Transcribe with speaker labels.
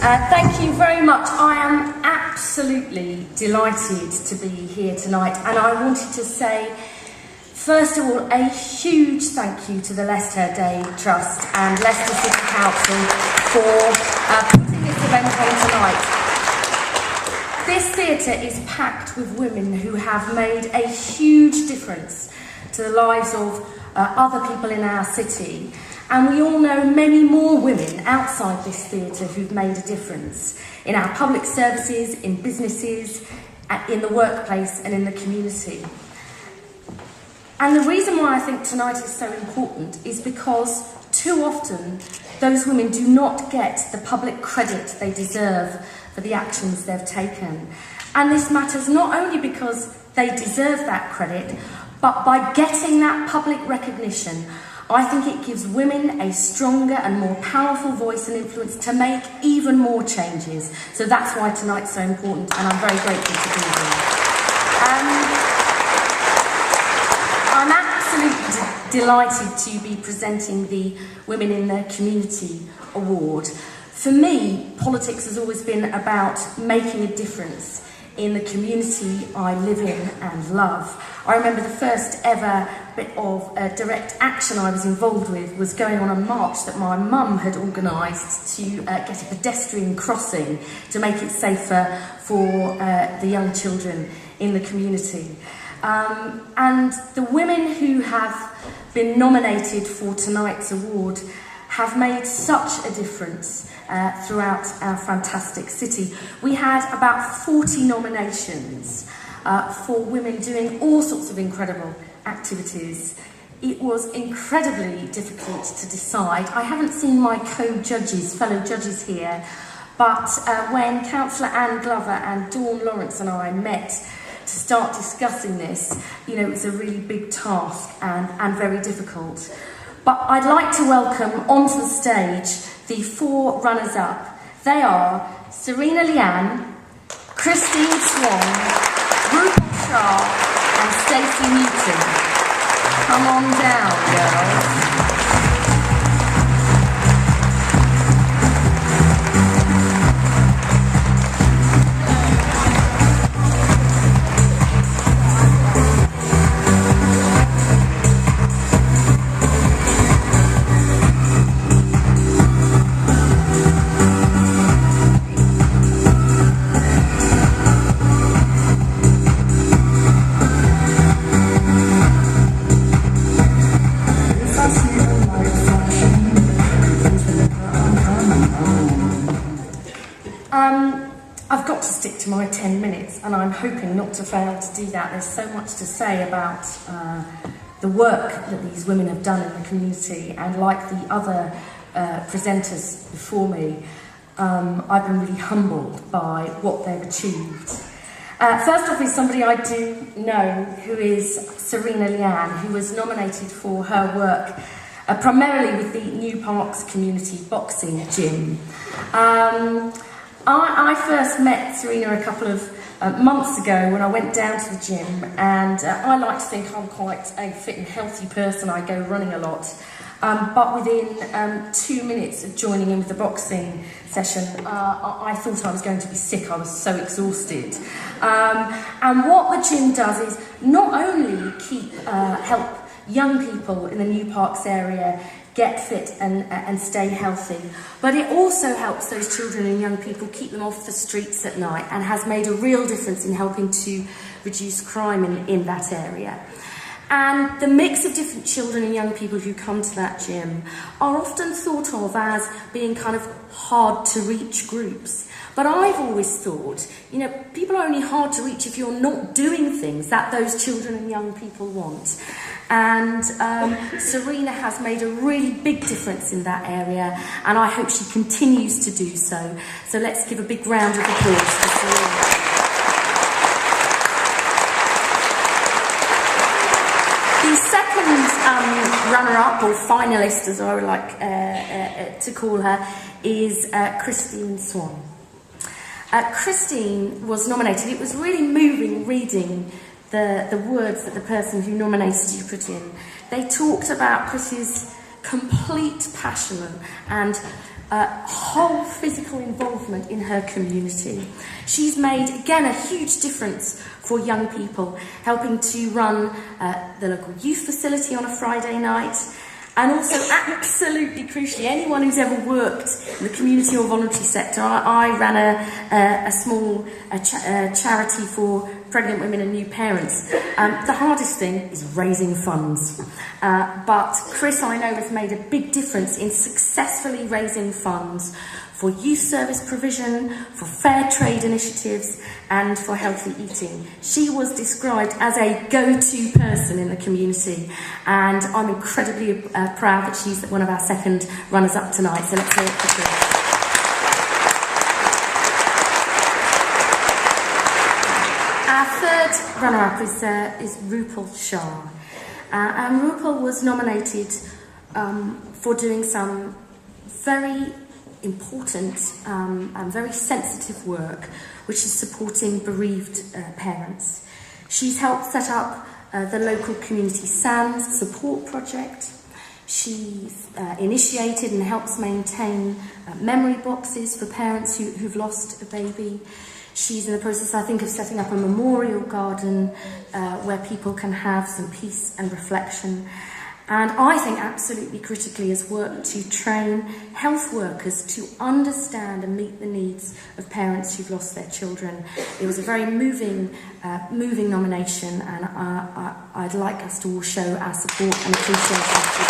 Speaker 1: Thank you very much. I am absolutely delighted to be here tonight, and I wanted to say, first of all, a huge thank you to the LeicestHERday Trust and Leicester City Council for putting this event on tonight. This theatre is packed with women who have made a huge difference to the lives of other people in our city. And we all know many more women outside this theatre who've made a difference in our public services, in businesses, in the workplace and in the community. And the reason why I think tonight is so important is because too often those women do not get the public credit they deserve for the actions they've taken. And this matters not only because they deserve that credit, but by getting that public recognition, I think it gives women a stronger and more powerful voice and influence to make even more changes. So that's why tonight's so important, and I'm very grateful to be here. I'm absolutely delighted to be presenting the Women in the Community Award. For me, politics has always been about making a difference in the community I live in and love. I remember the first ever bit of direct action I was involved with was going on a march that my mum had organised to get a pedestrian crossing to make it safer for the young children in the community. And the women who have been nominated for tonight's award have made such a difference throughout our fantastic city. We had about 40 nominations for women doing all sorts of incredible activities. It was incredibly difficult to decide. I haven't seen my fellow judges here, but when Councillor Anne Glover and Dawn Lawrence and I met to start discussing this, you know, it was a really big task and very difficult. But I'd like to welcome onto the stage the 4 runners-up. They are Serena Leanne, Christine Swan, Rupert Shah and Stacey Newton. Come on down, girls. I've got to stick to my 10 minutes, and I'm hoping not to fail to do that. There's so much to say about the work that these women have done in the community, and like the other presenters before me, I've been really humbled by what they've achieved. First off is somebody I do know, who is Serena Leanne, who was nominated for her work primarily with the New Parks Community Boxing Gym. I first met Serena a couple of months ago when I went down to the gym, and I like to think I'm quite a fit and healthy person. I go running a lot, but within 2 minutes of joining in with the boxing session, I thought I was going to be sick. I was so exhausted. And what the gym does is not only help young people in the New Parks area get fit and stay healthy, but it also helps those children and young people, keep them off the streets at night, and has made a real difference in helping to reduce crime in that area. And the mix of different children and young people who come to that gym are often thought of as being kind of hard to reach groups. But I've always thought, you know, people are only hard to reach if you're not doing things that those children and young people want. And Serena has made a really big difference in that area, and I hope she continues to do so. So let's give a big round of applause for Serena. The second runner-up, or finalist as I would like to call her, is Christine Swan. Christine was nominated. It was really moving reading the words that the person who nominated you put in. They talked about Chris's complete passion and whole physical involvement in her community. She's made, again, a huge difference for young people, helping to run the local youth facility on a Friday night, and also, absolutely crucially, anyone who's ever worked in the community or voluntary sector, I ran a small charity for pregnant women and new parents. The hardest thing is raising funds. But Chris, I know, has made a big difference in successfully raising funds for youth service provision, for fair trade initiatives, and for healthy eating. She was described as a go-to person in the community, and I'm incredibly proud that she's one of our second runners-up tonight. So let's hear it for Chris. Our third runner-up is Rupal Shah. And Rupal was nominated for doing some very important and very sensitive work, which is supporting bereaved parents. She's helped set up the local community SANS support project. She's initiated and helps maintain memory boxes for parents who've lost a baby. She's in the process, I think, of setting up a memorial garden where people can have some peace and reflection. And I think absolutely critically has worked to train health workers to understand and meet the needs of parents who've lost their children. It was a very moving nomination, and I'd like us to all show our support and appreciation.